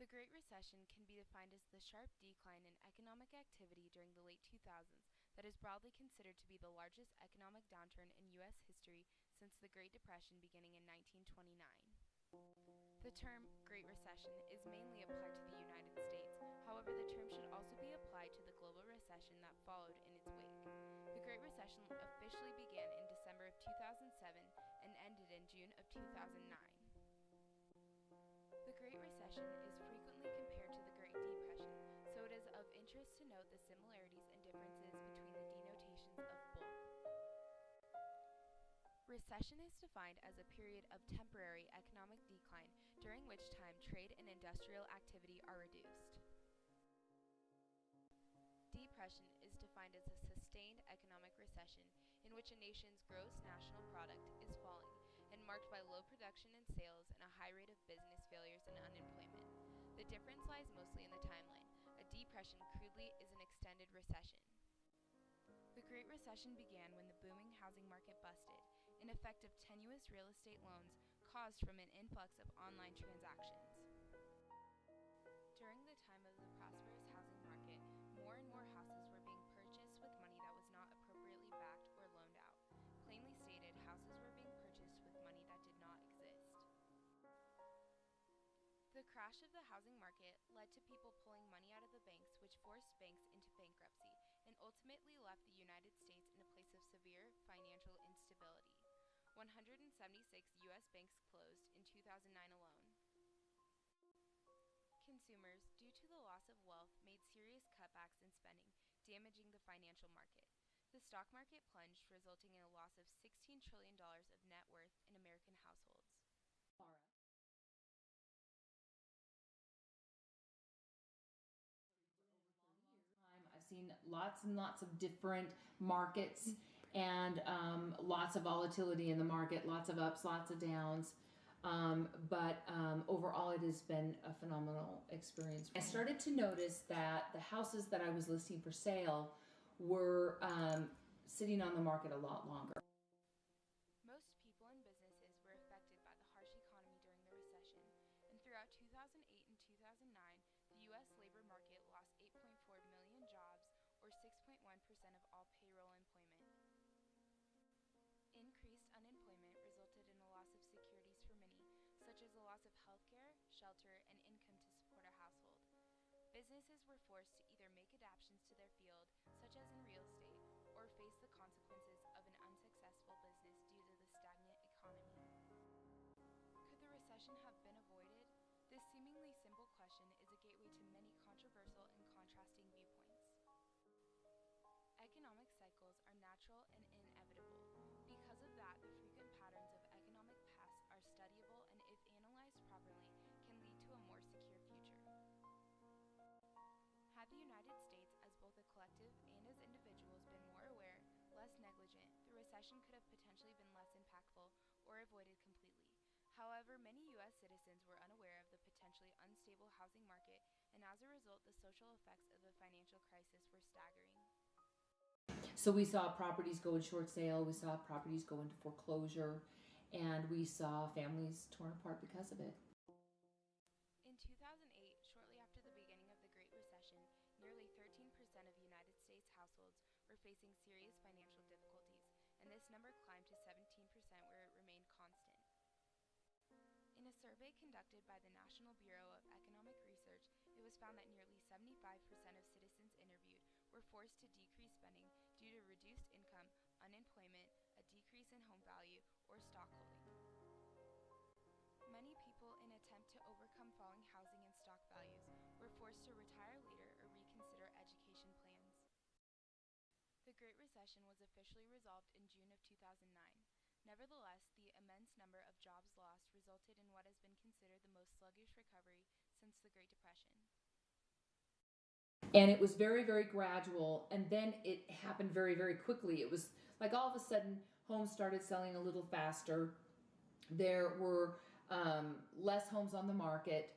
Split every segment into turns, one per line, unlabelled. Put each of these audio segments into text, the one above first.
The Great Recession can be defined as the sharp decline in economic activity during the late 2000s that is broadly considered to be the largest economic downturn in U.S. history since the Great Depression beginning in 1929. The term Great Recession is mainly applied to the United States. However, the term should also be applied to the global recession that followed in its wake. The Great Recession officially began in December of 2007 and ended in June of 2009. The Great Recession is frequently compared to the Great Depression, so it is of interest to note the similarities and differences between the denotations of both. Recession is defined as a period of temporary economic decline during which time trade and industrial activity are reduced. Depression is defined as a sustained economic recession in which a nation's gross national product is falling and marked by low production and sales and a high rate of business failures and unemployment. The difference lies mostly in the timeline. A depression crudely is an extended recession. The Great Recession began when the booming housing market busted, an effect of tenuous real estate loans caused from an influx of online transactions. During the time of the prosperous housing market, more and more houses were being purchased with money that was not appropriately backed or loaned out. Plainly stated, houses were being purchased with money that did not exist. The crash of the housing market led to people pulling money out of the banks, which forced banks into bankruptcy and ultimately left the United States in a place of severe financial instability. 176 U.S. banks closed in 2009 alone. Consumers, due to the loss of wealth, made serious cutbacks in spending, damaging the financial market. The stock market plunged, resulting in a loss of $16 trillion of net worth in American households.
Laura. I've seen lots and lots of different markets and lots of volatility in the market, lots of ups, lots of downs. But overall, it has been a phenomenal experience. I started to notice that the houses that I was listing for sale were sitting on the market a lot longer.
Most people and businesses were affected by the harsh economy during the recession, and throughout 2008 and 2009, the U.S. labor market lost 8.4 million jobs, or 6.1% of all payroll employment. Increased unemployment resulted in a loss of securities for many, such as the loss of healthcare, shelter, and income to support a household. Businesses were forced to either make adaptations to their field, such as in real estate, or face the consequences of an unsuccessful business due to the stagnant economy. Could the recession have been avoided? This seemingly simple question is a gateway to many controversial and contrasting viewpoints. Economic cycles are natural and inevitable. Because of that, the frequent patterns of economic past are studyable and, if analyzed properly, can lead to a more secure future. Had the United States, as both a collective and as individuals, been more aware, less negligent, the recession could have potentially been less impactful or avoided completely. However, many U.S. citizens were unaware of the potentially unstable housing market, and as a result, the social effects of the financial crisis were staggering.
So we saw properties go in short sale, we saw properties go into foreclosure, and we saw families torn apart because of it.
In 2008, shortly after the beginning of the Great Recession, nearly 13% of United States households were facing serious financial difficulties, and this number climbed to 17% where it remained constant. In a survey conducted by the National Bureau of Economic Research, it was found that nearly 75% of citizens interviewed were forced to decrease spending due to reduced income, unemployment, a decrease in home value, or stock holding. Many people, in an attempt to overcome falling housing and stock values, were forced to retire later or reconsider education plans. The Great Recession was officially resolved in June of 2009. Nevertheless, the immense number of jobs lost resulted in what has been considered the most sluggish recovery since the Great Depression.
And it was very, very gradual, and then it happened very, very quickly. It was like all of a sudden, homes started selling a little faster. There were less homes on the market.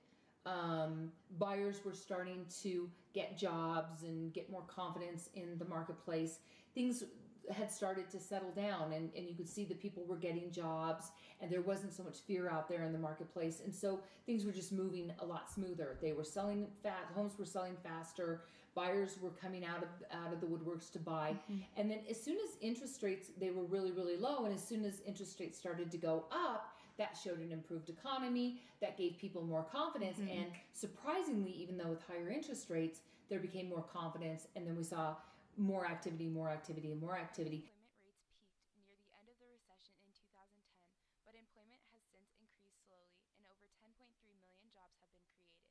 Buyers were starting to get jobs and get more confidence in the marketplace. Things had started to settle down, and you could see that people were getting jobs, and there wasn't so much fear out there in the marketplace, and so things were just moving a lot smoother. They were selling fast, homes were selling faster, buyers were coming out of the woodworks to buy. And then as soon as interest rates, they were really low, and as soon as interest rates started to go up, that showed an improved economy, that gave people more confidence. And surprisingly, even though with higher interest rates, there became more confidence, and then we saw more activity, more activity, and more activity.
Employment rates peaked near the end of the recession in 2010, but employment has since increased slowly, and over 10.3 million jobs have been created.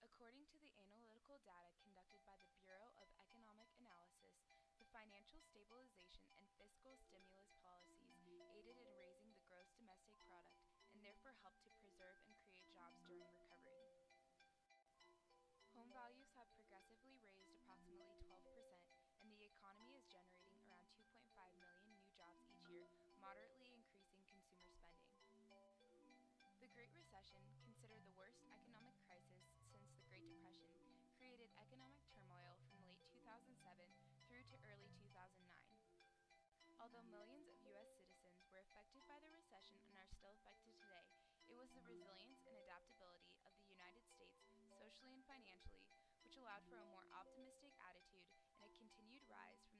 According to the analytical data conducted by the Bureau of Economic Analysis, the financial stabilization and fiscal stimulus policies aided in raising the gross domestic product and therefore helped to preserve and create jobs during recovery. Home values have progressively raised approximately 12%, and the economy is generating around 2.5 million new jobs each year, moderately increasing consumer spending. The Great Recession, considered the worst economic crisis since the Great Depression, created economic turmoil from late 2007 through to early 2009. Although millions of U.S. citizens were affected by the recession and are still affected today, it was the resilience and adaptability of the United States, socially and financially, which allowed for a more optimistic attitude and a continued rise from